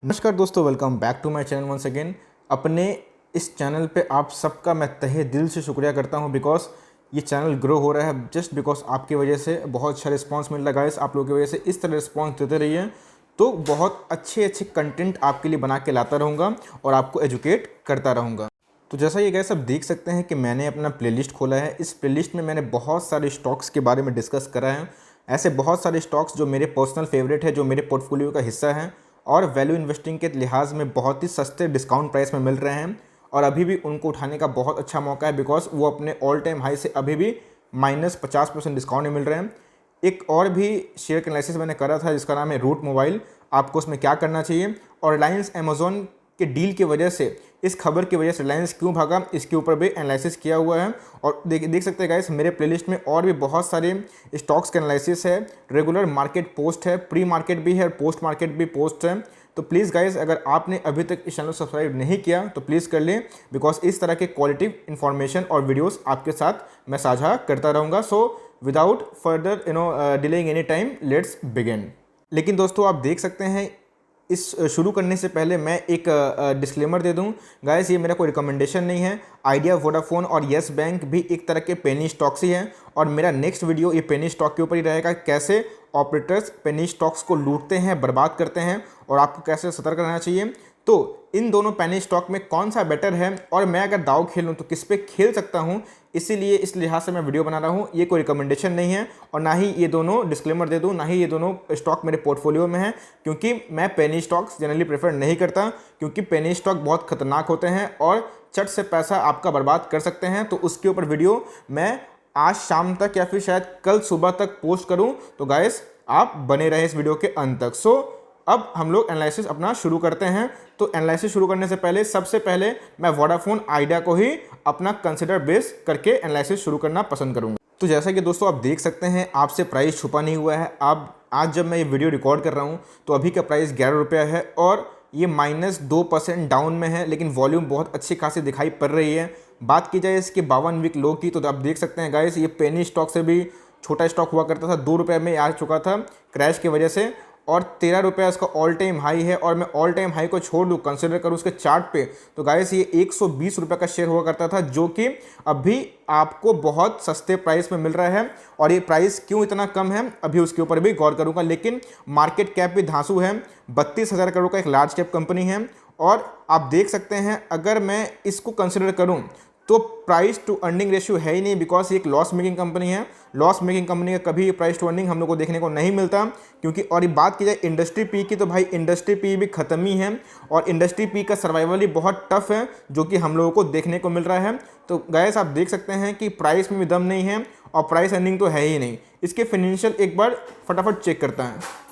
नमस्कार दोस्तों, welcome back to my channel once again. अपने इस चैनल पे आप सबका मैं तहे दिल से शुक्रिया करता हूँ बिकॉज ये चैनल ग्रो हो रहा है जस्ट बिकॉज आपकी वजह से। बहुत अच्छा रिस्पांस मिल रहा है गाइस, आप लोगों की वजह से इस तरह रिस्पांस देते रहिए तो बहुत अच्छे कंटेंट आपके लिए बना के लाता रहूँगा और आपको एजुकेट करता रहूँगा। तो जैसा ये गाइस आप देख सकते हैं कि मैंने अपना प्लेलिस्ट खोला है। इस प्लेलिस्ट में मैंने बहुत सारे स्टॉक्स के बारे में डिस्कस करा है। ऐसे बहुत सारे स्टॉक्स जो मेरे पर्सनल फेवरेट है, जो मेरे पोर्टफोलियो का हिस्सा है और वैल्यू इन्वेस्टिंग के लिहाज में बहुत ही सस्ते डिस्काउंट प्राइस में मिल रहे हैं और अभी भी उनको उठाने का बहुत अच्छा मौका है बिकॉज वो अपने ऑल टाइम हाई से अभी भी -50% डिस्काउंट में मिल रहे हैं। एक और भी शेयर का एनालिसिस मैंने करा था जिसका नाम है रूट मोबाइल। आपको उसमें क्या करना चाहिए और रिलायंस अमेजोन के डील की वजह से, इस खबर की वजह से रिलायंस क्यों भागा, इसके ऊपर भी एनालिसिस किया हुआ है। और देख सकते हैं गाइस, मेरे प्लेलिस्ट में और भी बहुत सारे स्टॉक्स के एनालिसिस है। रेगुलर मार्केट पोस्ट है, प्री मार्केट भी है, पोस्ट मार्केट भी पोस्ट है। तो प्लीज़ गाइस, अगर आपने अभी तक इस चैनल को सब्सक्राइब नहीं किया तो प्लीज़ कर लें बिकॉज इस तरह के क्वालिटी इन्फॉर्मेशन और वीडियोस आपके साथ मैं साझा करता रहूँगा। So without further delaying any time, let's begin. लेकिन दोस्तों आप देख सकते हैं, इस शुरू करने से पहले मैं एक डिस्क्लेमर दे दूं गाइस, ये मेरा कोई रिकमेंडेशन नहीं है। आइडिया, वोडाफोन और येस बैंक भी एक तरह के पेनी स्टॉक्स ही हैं और मेरा नेक्स्ट वीडियो ये पेनी स्टॉक के ऊपर ही रहेगा, कैसे ऑपरेटर्स पेनी स्टॉक्स को लूटते हैं, बर्बाद करते हैं और आपको कैसे सतर्क रहना चाहिए। तो इन दोनों पेनी स्टॉक में कौन सा बेटर है और मैं अगर दाव खेलूँ तो किस पे खेल सकता हूँ, इसीलिए इस लिहाज से मैं वीडियो बना रहा हूँ। ये कोई रिकमेंडेशन नहीं है और ना ही ये दोनों, डिस्क्लेमर दे दूँ, ना ही ये दोनों स्टॉक मेरे पोर्टफोलियो में है क्योंकि मैं पेनी स्टॉक्स जनरली प्रेफर नहीं करता क्योंकि पेनी स्टॉक बहुत खतरनाक होते हैं और चट से पैसा आपका बर्बाद कर सकते हैं। तो उसके ऊपर वीडियो मैं आज शाम तक या फिर शायद कल सुबह तक पोस्ट करूं, तो गाइस आप बने रहे इस वीडियो के अंत तक। सो अब हम लोग एनालिसिस अपना शुरू करते हैं। तो एनालिसिस शुरू करने से पहले सबसे पहले मैं वोडाफोन आइडिया को ही अपना कंसिडर बेस करके एनालिसिस शुरू करना पसंद करूंगा। तो जैसा कि दोस्तों आप देख सकते हैं, आपसे प्राइस छुपा नहीं हुआ है। अब आज जब मैं ये वीडियो रिकॉर्ड कर रहा हूँ तो अभी का प्राइस 11 रुपया है और ये -2% डाउन में है, लेकिन वॉल्यूम बहुत अच्छी खासी दिखाई पड़ रही है। बात की जाए इसके 52 वीक लो की, तो आप देख सकते हैं गाइस, ये पेनी स्टॉक से भी छोटा स्टॉक हुआ करता था, 2 रुपये में आ चुका था क्रैश की वजह से और 13 रुपये इसका ऑल टाइम हाई है। और मैं ऑल टाइम हाई को छोड़ दूँ, कंसिडर करूँ उसके चार्ट पे, तो गाइस ये 120 रुपये का शेयर हुआ करता था जो कि अभी आपको बहुत सस्ते प्राइस में मिल रहा है। और ये प्राइस क्यों इतना कम है अभी उसके ऊपर भी गौर करूँगा। लेकिन मार्केट कैप भी धांसू है, 32,000 करोड़ का एक लार्ज कैप कंपनी है। और आप देख सकते हैं, अगर मैं इसको कंसिडर करूं तो प्राइस टू अर्निंग रेशियो है ही नहीं बिकॉज ये एक लॉस मेकिंग कंपनी है। लॉस मेकिंग कंपनी का कभी प्राइस टू अर्निंग हम लोग को देखने को नहीं मिलता क्योंकि, और ये बात की जाए इंडस्ट्री पी की, तो भाई इंडस्ट्री पी भी खत्म ही है और इंडस्ट्री पी का सर्वाइवल ही बहुत टफ है जो कि हम लोगों को देखने को मिल रहा है। तो गाइस आप देख सकते हैं कि प्राइस में भी दम नहीं है और प्राइस अर्निंग तो है ही नहीं। इसके फाइनेंशियल एक बार फटाफट चेक करता है।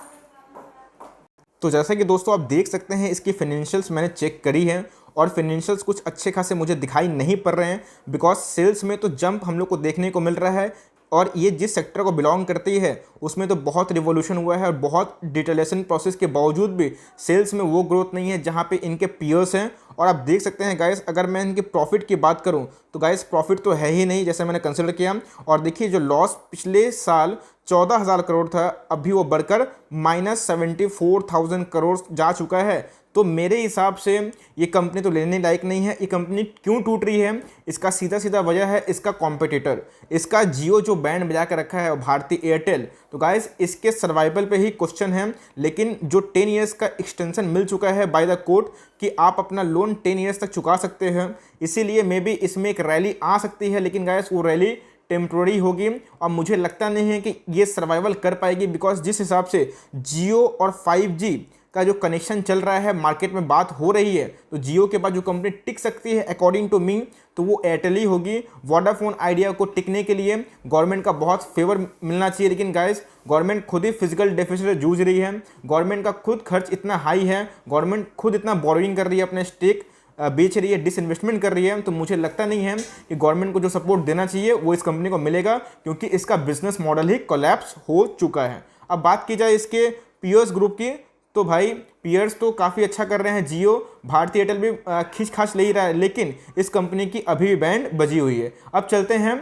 तो जैसा कि दोस्तों आप देख सकते हैं, इसकी फाइनेंशियल्स मैंने चेक करी है और फाइनेंशियल्स कुछ अच्छे खासे मुझे दिखाई नहीं पड़ रहे हैं बिकॉज सेल्स में तो जंप हम लोग को देखने को मिल रहा है और ये जिस सेक्टर को बिलोंग करती है उसमें तो बहुत रिवॉल्यूशन हुआ है और बहुत डिटेलेशन प्रोसेस के बावजूद भी सेल्स में वो ग्रोथ नहीं है जहाँ पे इनके पीयर्स हैं। और आप देख सकते हैं गाइस, अगर मैं इनके प्रॉफिट की बात करूं तो गाइस प्रॉफिट तो है ही नहीं जैसे मैंने कंसिडर किया। और देखिए, जो लॉस पिछले साल 14,000 करोड़ था, अभी वो बढ़कर -74,000 करोड़ जा चुका है। तो मेरे हिसाब से ये कंपनी तो लेने लायक नहीं है। ये कंपनी क्यों टूट रही है, इसका सीधा सीधा वजह है इसका कॉम्पिटिटर, इसका जियो जो बैंड बजा कर रखा है, भारतीय एयरटेल। तो गाइस इसके सर्वाइवल पे ही क्वेश्चन है। लेकिन जो 10 ईयर्स का एक्सटेंशन मिल चुका है बाय द कोर्ट कि आप अपना लोन 10 ईयर्स तक चुका सकते हैं, इसीलिए मे बी इसमें एक रैली आ सकती है। लेकिन गाइस वो रैली टेम्प्रोरी होगी और मुझे लगता नहीं है कि ये सर्वाइवल कर पाएगी बिकॉज जिस हिसाब से जियो और 5G का जो कनेक्शन चल रहा है, मार्केट में बात हो रही है, तो जियो के बाद जो कंपनी टिक सकती है अकॉर्डिंग टू मी तो वो एयरटेल ही होगी। वोडाफोन आइडिया को टिकने के लिए गवर्नमेंट का बहुत फेवर मिलना चाहिए, लेकिन गाइस गवर्नमेंट खुद ही फिजिकल डेफिसिट से जूझ रही है। गवर्नमेंट का खुद खर्च इतना हाई है, गवर्नमेंट खुद इतना बोरोइंग कर रही है, अपने स्टेक बेच रही है, डिसइन्वेस्टमेंट कर रही है। तो मुझे लगता नहीं है कि गवर्नमेंट को जो सपोर्ट देना चाहिए वो इस कंपनी को मिलेगा क्योंकि इसका बिजनेस मॉडल ही कोलैप्स हो चुका है। अब बात की जाए इसके पीयर्स ग्रुप की, तो भाई पीयर्स तो काफ़ी अच्छा कर रहे हैं, जियो, भारतीय एयरटेल भी खींच खाच ले ही रहा है, लेकिन इस कंपनी की अभी भी बैंड बजी हुई है। अब चलते हैं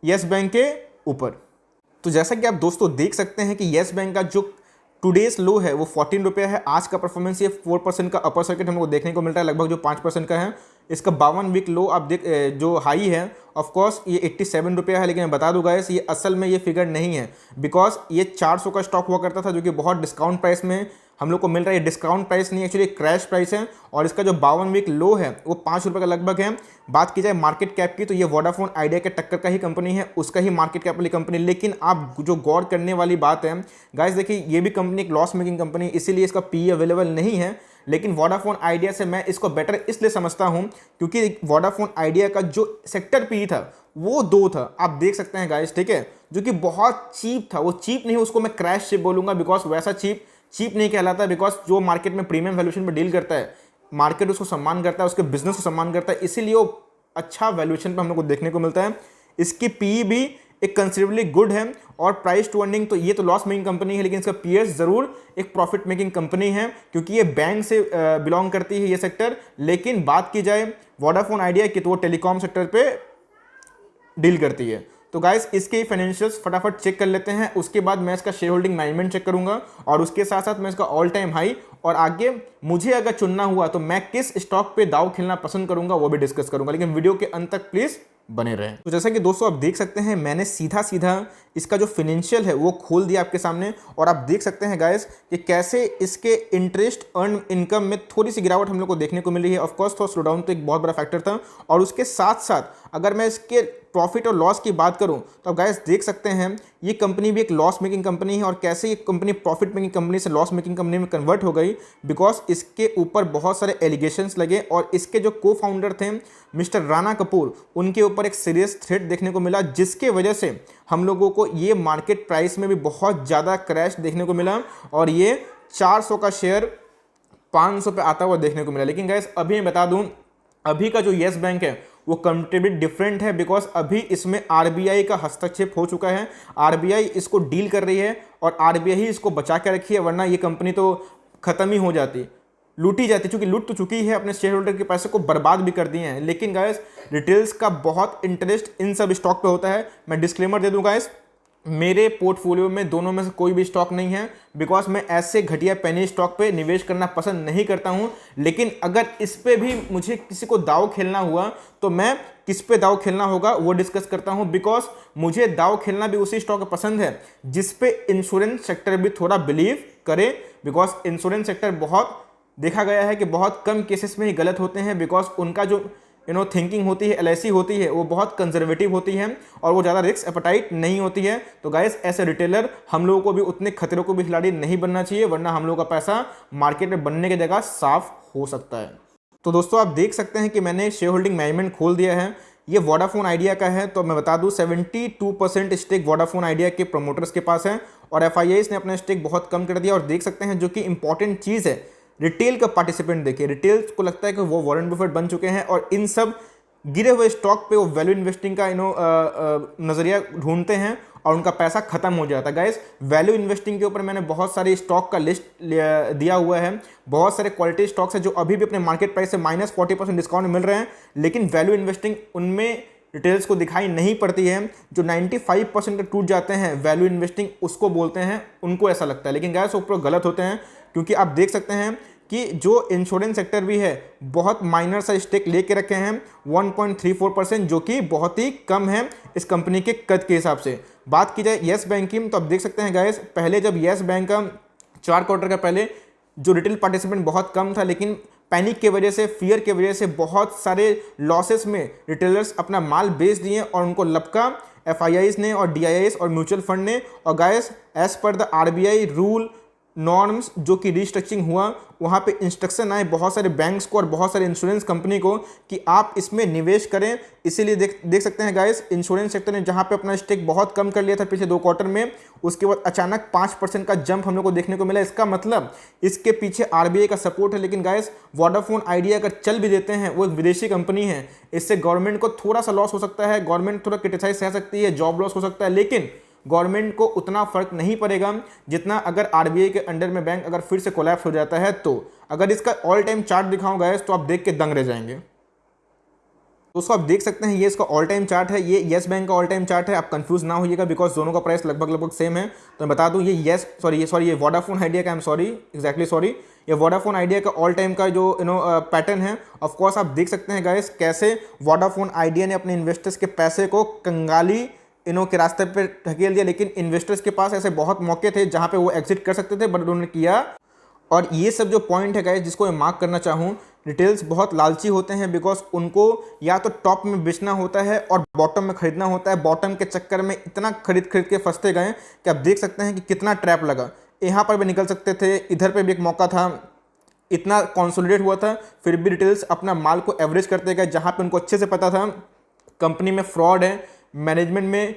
येस बैंक के ऊपर। तो जैसा कि आप दोस्तों देख सकते हैं कि येस बैंक का जो टुडेज लो है वो 14 रुपये है। आज का परफॉर्मेंस ये 4% का अपर सर्किट हमको देखने को मिल रहा है, लगभग जो 5% का है। इसका 52 वीक लो आप देख, जो हाई है ऑफकोर्स ये 87 रुपया है। लेकिन मैं बता दूंगा गाइस, ये असल में ये फिगर नहीं है, बिकॉज ये 400 का स्टॉक हुआ करता था जो कि बहुत डिस्काउंट प्राइस में हम लोग को मिल रहा है। ये डिस्काउंट प्राइस नहीं, एक्चुअली क्रैश प्राइस है। और इसका जो 52 वीक लो है वो 5 रुपये का लगभग है। बात की जाए मार्केट कैप की तो ये वोडाफोन आइडिया के टक्कर का ही कंपनी है, उसका ही मार्केट कैप वाली कंपनी। लेकिन आप जो गौर करने वाली बात है गाइस, देखिए ये भी कंपनी एक लॉस मेकिंग कंपनी है, इसीलिए इसका पी अवेलेबल नहीं है। लेकिन वोडाफोन आइडिया से मैं इसको बेटर इसलिए समझता हूं क्योंकि वोडाफोन आइडिया का जो सेक्टर पी था वो 2 था, आप देख सकते हैं गाइस, ठीक है, जो कि बहुत चीप था। वो चीप नहीं, उसको मैं क्रैश चिप बोलूंगा, बिकॉज वैसा चीप नहीं कहलाता। बिकॉज जो मार्केट में प्रीमियम वैल्यूएशन पर डील करता है, मार्केट उसको सम्मान करता है, उसके बिजनेस को सम्मान करता है, इसीलिए वो अच्छा वैल्यूएशन पर हम लोग को देखने को मिलता है। इसकी पी भी एक कंसिडरेबली गुड है। और प्राइस टू अर्निंग तो ये तो लॉस मेकिंग कंपनी है, लेकिन इसका पीएस जरूर एक प्रॉफिट मेकिंग कंपनी है, क्योंकि ये बैंक से बिलोंग करती है ये सेक्टर। लेकिन बात की जाए वोडाफोन आइडिया की तो वो टेलीकॉम सेक्टर पे डील करती है। तो गाइस इसके फाइनेंशियल्स फटाफट चेक कर लेते हैं, उसके बाद मैं इसका शेयर होल्डिंग मैनेजमेंट चेक करूंगा, और उसके साथ साथ मैं इसका ऑल टाइम हाई, और आगे मुझे अगर चुनना हुआ तो मैं किस स्टॉक पे दाव खेलना पसंद करूंगा वो भी डिस्कस करूंगा। लेकिन वीडियो के अंत तक प्लीज बने रहें। तो जैसा कि दोस्तों आप देख सकते हैं, मैंने सीधा इसका जो फाइनेंशियल है वो खोल दिया आपके सामने, और आप देख सकते हैं गाइस कि कैसे इसके इंटरेस्ट अर्न इनकम में थोड़ी सी गिरावट हम लोग को देखने को मिल रही है। ऑफकोर्स थोड़ा स्लो डाउन तो एक बहुत बड़ा फैक्टर था, और उसके साथ साथ अगर मैं इसके प्रॉफिट और लॉस की बात करूं तो आप गाइस देख सकते हैं ये कंपनी भी एक लॉस मेकिंग कंपनी है, और कैसे ये कंपनी प्रॉफिट मेकिंग कंपनी से लॉस मेकिंग कंपनी में कन्वर्ट हो गई, बिकॉज इसके ऊपर बहुत सारे एलिगेशंस लगे, और इसके जो को फाउंडर थे मिस्टर राणा कपूर, उनके ऊपर एक सीरियस थ्रेट देखने को मिला, जिसके वजह से हम लोगों को ये मार्केट प्राइस में भी बहुत ज़्यादा क्रैश देखने को मिला, और ये 400 का शेयर 500 पे आता हुआ देखने को मिला। लेकिन गाइस अभी मैं बता दूं, अभी का जो येस बैंक है वो कंप्लीटली डिफरेंट है, बिकॉज अभी इसमें आरबीआई का हस्तक्षेप हो चुका है। आरबीआई इसको डील कर रही है, और आरबीआई ही इसको बचा के रखी है, वरना ये कंपनी तो खत्म ही हो जाती, लूटी जाती, चूंकि लूट तो चुकी है, अपने शेयर होल्डर के पैसे को बर्बाद भी कर दिए हैं। लेकिन गाइस रिटेल्स का बहुत इंटरेस्ट इन सब स्टॉक पे होता है। मैं डिस्क्लेमर दे दूं गाइस, मेरे पोर्टफोलियो में दोनों में से कोई भी स्टॉक नहीं है, बिकॉज मैं ऐसे घटिया पेनी स्टॉक पे निवेश करना पसंद नहीं करता हूं। लेकिन अगर इस पे भी मुझे किसी को दाव खेलना हुआ तो मैं किस पे दाव खेलना होगा वो डिस्कस करता हूं, बिकॉज मुझे दाव खेलना भी उसी स्टॉक पसंद है जिस पे इंश्योरेंस सेक्टर भी थोड़ा बिलीव करे, बिकॉज इंश्योरेंस सेक्टर बहुत देखा गया है कि बहुत कम केसेस में ही गलत होते हैं, बिकॉज उनका जो थिंकिंग होती है, एलआईसी होती है, वो बहुत कंजर्वेटिव होती है, और वो ज़्यादा रिस्क एपेटाइट नहीं होती है। तो गाइस ऐसे रिटेलर हम लोगों को भी उतने खतरों को भी खिलाड़ी नहीं बनना चाहिए, वरना हम लोगों का पैसा मार्केट में बनने की जगह साफ हो सकता है। तो दोस्तों आप देख सकते हैं कि मैंने शेयर होल्डिंग मैनेजमेंट खोल दिया है, ये वोडाफोन आइडिया का है। तो मैं बता दूं 72% स्टेक वोडाफोन आइडिया के प्रमोटर्स के पास है, और एफआईआईस ने अपना स्टेक बहुत कम कर दिया। और देख सकते हैं जो कि इंपॉर्टेंट चीज़ है, रिटेल का पार्टिसिपेंट देखिए, रिटेल को लगता है कि वो वॉरेन बफेट बन चुके हैं, और इन सब गिरे हुए स्टॉक पे वो वैल्यू इन्वेस्टिंग का नज़रिया ढूंढते हैं, और उनका पैसा खत्म हो जाता है। गाइस वैल्यू इन्वेस्टिंग के ऊपर मैंने बहुत सारे स्टॉक का लिस्ट दिया हुआ है, बहुत सारे क्वालिटी स्टॉक्स हैं जो अभी भी अपने मार्केट प्राइस से -40% डिस्काउंट मिल रहे हैं, लेकिन वैल्यू इन्वेस्टिंग उनमें डिटेल्स को दिखाई नहीं पड़ती है। जो 95% के टूट जाते हैं वैल्यू इन्वेस्टिंग उसको बोलते हैं, उनको ऐसा लगता है, लेकिन गाइस वो पूरा गलत होते हैं, क्योंकि आप देख सकते हैं कि जो इंश्योरेंस सेक्टर भी है बहुत माइनर सा स्टेक लेके रखे हैं 1.34%, जो कि बहुत ही कम है इस कंपनी के कद के हिसाब से। बात की जाए येस बैंक की तो आप देख सकते हैं गाइस, पहले जब येस बैंक का 4 क्वार्टर का पहले जो रिटेल पार्टिसिपेंट बहुत कम था, लेकिन पैनिक के वजह से, फियर के वजह से बहुत सारे लॉसेस में रिटेलर्स अपना माल बेच दिए, और उनको लपका एफआईआईस ने और डीआईआईएस और म्यूचुअल फंड ने। और guys as per the RBI rule norms जो कि रिस्ट्रक्चरिंग हुआ, वहाँ पे इंस्ट्रक्शन आए बहुत सारे बैंक्स को और बहुत सारे इंश्योरेंस कंपनी को कि आप इसमें निवेश करें। इसीलिए देख सकते हैं गाइस, इंश्योरेंस सेक्टर ने जहाँ पे अपना स्टेक बहुत कम कर लिया था पिछले 2 क्वार्टर में, उसके बाद अचानक 5% का जंप हम लोग को देखने को मिला। इसका मतलब इसके पीछे आरबीआई का सपोर्ट है। लेकिन गाइस वोडाफोन आइडिया अगर चल भी देते हैं, वो एक विदेशी कंपनी है, इससे गवर्नमेंट को थोड़ा सा लॉस हो सकता है, गवर्नमेंट थोड़ा क्रिटिसाइज सह सकती है, जॉब लॉस हो सकता है, लेकिन गवर्नमेंट को उतना फर्क नहीं पड़ेगा जितना अगर आरबीआई के अंडर में बैंक अगर फिर से कोलैप्स हो जाता है। तो अगर इसका ऑल टाइम चार्ट दिखाऊं गाइस तो आप देख के दंग रह जाएंगे। दोस्तों आप देख सकते हैं ये इसका ऑल टाइम चार्ट है, ये येस बैंक का ऑल टाइम चार्ट है। आप कंफ्यूज ना होइएगा बिकॉज दोनों का प्राइस लगभग सेम है। तो मैं बता दूं ये ये वोडाफोन आइडिया का, सॉरी ये वोडाफोन आइडिया का ऑल टाइम का जो पैटर्न है। ऑफ कोर्स आप देख सकते हैं गाइस कैसे वोडाफोन आइडिया ने अपने इन्वेस्टर्स के पैसे को कंगाली के रास्ते पे ढकेल दिया, लेकिन इन्वेस्टर्स के पास ऐसे बहुत मौके थे जहां पे वो एग्जिट कर सकते थे, बट उन्होंने किया। और ये सब जो पॉइंट है गाइस जिसको मैं मार्क करना चाहूँ, रिटेल्स बहुत लालची होते हैं बिकॉज उनको या तो टॉप में बेचना होता है और बॉटम में खरीदना होता है। बॉटम के चक्कर में इतना खरीद के फंसते गए कि आप देख सकते हैं कि कितना ट्रैप लगा। यहाँ पर भी निकल सकते थे, इधर पे भी एक मौका था, इतना कंसोलिडेट हुआ था, फिर भी रिटेल्स अपना माल को एवरेज करते गए जहाँ पे उनको अच्छे से पता था कंपनी में फ्रॉड है, मैनेजमेंट में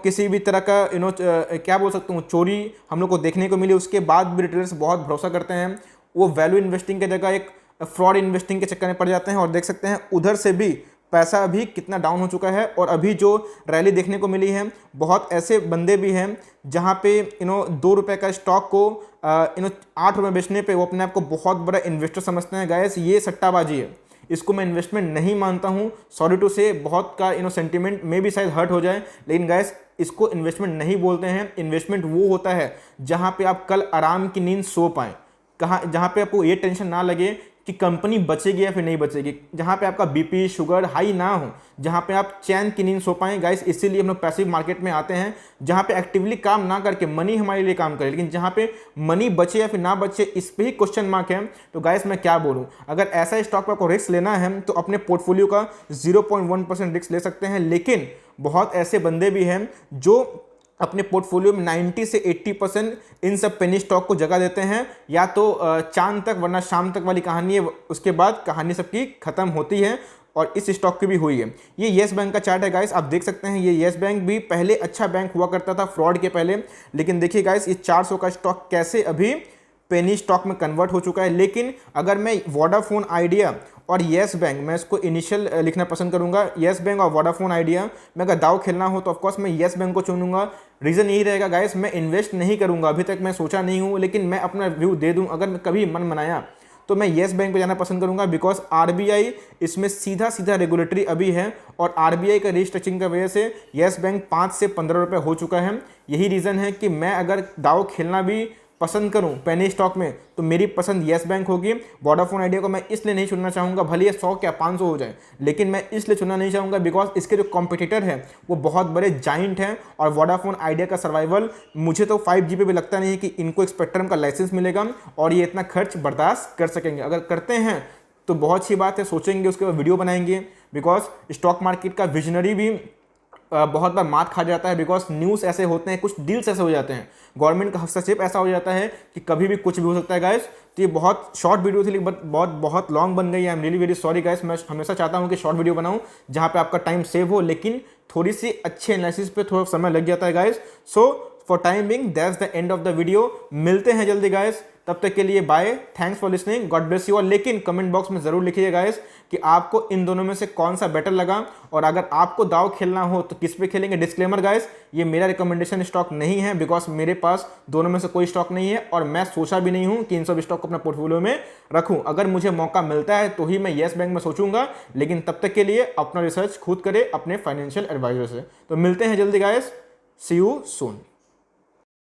किसी भी तरह का क्या बोल सकता हूँ चोरी हम लोग को देखने को मिली। उसके बाद भी रिटेलर्स बहुत भरोसा करते हैं, वो वैल्यू इन्वेस्टिंग की जगह एक फ्रॉड इन्वेस्टिंग के चक्कर में पड़ जाते हैं। और देख सकते हैं उधर से भी पैसा अभी कितना डाउन हो चुका है। और अभी जो रैली देखने को मिली है, बहुत ऐसे बंदे भी हैं जहाँ पे ₹2 का स्टॉक को ₹8 बेचने पे वो अपने आप को बहुत बड़ा इन्वेस्टर समझते हैं। गाइस ये सट्टाबाजी है, इसको मैं इन्वेस्टमेंट नहीं मानता हूँ। सॉरी टू से बहुत का सेंटिमेंट में भी शायद हर्ट हो जाए, लेकिन गाइस इसको इन्वेस्टमेंट नहीं बोलते हैं। इन्वेस्टमेंट वो होता है जहाँ पे आप कल आराम की नींद सो पाएँ, जहाँ पे आपको ये टेंशन ना लगे कि कंपनी बचेगी या फिर नहीं बचेगी, जहाँ पे आपका बीपी शुगर हाई ना हो, जहाँ पे आप चैन की नींद सो पाएँ। गाइस इसीलिए हम लोग पैसिव मार्केट में आते हैं, जहाँ पे एक्टिवली काम ना करके मनी हमारे लिए काम करे, लेकिन जहाँ पे मनी बचे या फिर ना बचे इस पर ही क्वेश्चन मार्क है। तो गाइस मैं क्या बोलूँ, अगर ऐसा स्टॉक पर आपको रिस्क लेना है तो अपने पोर्टफोलियो का 0.1% रिस्क ले सकते हैं। लेकिन बहुत ऐसे बंदे भी हैं जो अपने पोर्टफोलियो में 90 से 80% इन सब पेनी स्टॉक को जगह देते हैं, या तो चांद तक वरना शाम तक वाली कहानी है, उसके बाद कहानी सबकी खत्म होती है। और इस स्टॉक की भी हुई है। ये येस बैंक का चार्ट है गाइस, आप देख सकते हैं ये येस बैंक भी पहले अच्छा बैंक हुआ करता था फ्रॉड के पहले, लेकिन देखिए गाइस ये 400 का स्टॉक कैसे अभी पेनी स्टॉक में कन्वर्ट हो चुका है। लेकिन अगर मैं वोडाफोन आइडिया और येस बैंक, मैं इसको इनिशियल लिखना पसंद करूंगा, येस बैंक और वोडाफोन आइडिया में अगर दाव खेलना हो तो ऑफकोर्स मैं येस बैंक को चुनूंगा। रीज़न यही रहेगा गाइस, मैं इन्वेस्ट नहीं करूंगा, अभी तक मैं सोचा नहीं हूं, लेकिन मैं अपना व्यू दे दूं। अगर मैं कभी मन बनाया तो मैं येस बैंक पे जाना पसंद करूंगा बिकॉज आरबीआई इसमें सीधा रेगुलेटरी अभी है, और आरबीआई का रिस्ट्रक्चरिंग की वजह से येस बैंक 5 से 15 रुपये हो चुका है। यही रीज़न है कि मैं अगर दाव खेलना भी पसंद करूं पेनी स्टॉक में तो मेरी पसंद येस बैंक होगी। वोडाफोन आइडिया को मैं इसलिए नहीं चुनना चाहूँगा, भले ये 100 क्या 500 हो जाए, लेकिन मैं इसलिए चुनना नहीं चाहूँगा बिकॉज इसके जो कॉम्पिटिटर है वो बहुत बड़े जाइंट हैं। और वोडाफोन आइडिया का सर्वाइवल मुझे तो 5G पे भी लगता नहीं है कि इनको एक स्पेक्ट्रम का लाइसेंस मिलेगा और ये इतना खर्च बर्दाश्त कर सकेंगे। अगर करते हैं तो बहुत अच्छी बात है, सोचेंगे उसके बाद वीडियो बनाएंगे। बिकॉज स्टॉक मार्केट का विजनरी भी बहुत बार मात खा जाता है बिकॉज न्यूज़ ऐसे होते हैं, कुछ डील्स ऐसे हो जाते हैं, गवर्नमेंट का हस्तक्षेप ऐसा हो जाता है कि कभी भी कुछ भी हो सकता है गाइस। तो ये बहुत शॉर्ट वीडियो थी लेकिन बहुत लॉन्ग बन गई। I am really very sorry guys. मैं हमेशा चाहता हूँ कि शॉर्ट वीडियो बनाऊँ जहाँ पे आपका टाइम सेव हो, लेकिन थोड़ी सी अच्छे एनालिसिस पे थोड़ा समय लग जाता है guys. So for time being that's the end of the video. मिलते हैं जल्दी गाइस, तब तक के लिए bye, thanks for listening, God bless you all. लेकिन कमेंट बॉक्स में जरूर लिखिए गाइस कि आपको इन दोनों में से कौन सा बेटर लगा, और अगर आपको दाव खेलना हो तो किस पे खेलेंगे। डिस्क्लेमर गाइस, ये मेरा रिकमेंडेशन स्टॉक नहीं है बिकॉज मेरे पास दोनों में से कोई स्टॉक नहीं है, और मैं सोचा भी नहीं हूं कि इन सब स्टॉक को अपना पोर्टफोलियो में रखूं। अगर मुझे मौका मिलता है तो ही मैं येस बैंक में सोचूंगा, लेकिन तब तक के लिए अपना रिसर्च खुद करें अपने फाइनेंशियल एडवाइजर से। तो मिलते हैं जल्दी गाइस, सी यू सून।